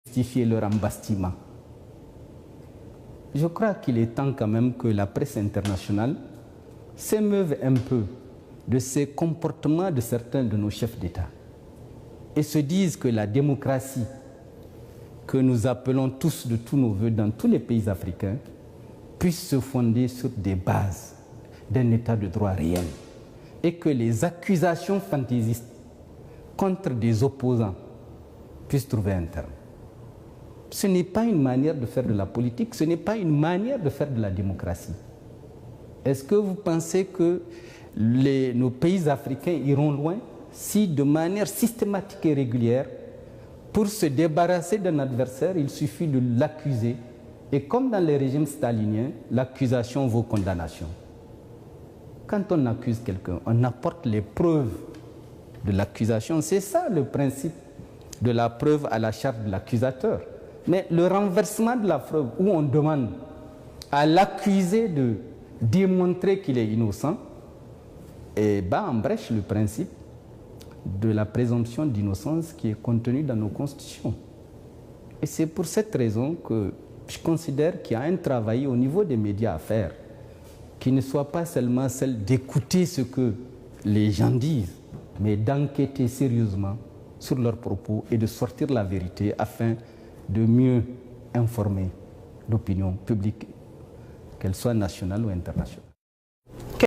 justifier leur embastillement. Je crois qu'il est temps quand même que la presse internationale s'émeuve un peu de ces comportements de certains de nos chefs d'État et se dise que la démocratie que nous appelons tous de tous nos voeux dans tous les pays africains puisse se fonder sur des bases d'un état de droit réel et que les accusations fantaisistes contre des opposants puissent trouver un terme. Ce n'est pas une manière de faire de la politique, ce n'est pas une manière de faire de la démocratie. Est-ce que vous pensez que nos pays africains iront loin si de manière systématique et régulière, pour se débarrasser d'un adversaire, il suffit de l'accuser et comme dans les régimes staliniens, l'accusation vaut condamnation. Quand on accuse quelqu'un, on apporte les preuves de l'accusation. C'est ça le principe de la preuve à la charge de l'accusateur. Mais le renversement de la preuve où on demande à l'accusé de démontrer qu'il est innocent, et bat en brèche le principe de la présomption d'innocence qui est contenu dans nos constitutions. Et c'est pour cette raison que je considère qu'il y a un travail au niveau des médias à faire, qui ne soit pas seulement celle d'écouter ce que les gens disent, mais d'enquêter sérieusement sur leurs propos et de sortir la vérité afin de mieux informer l'opinion publique, qu'elle soit nationale ou internationale.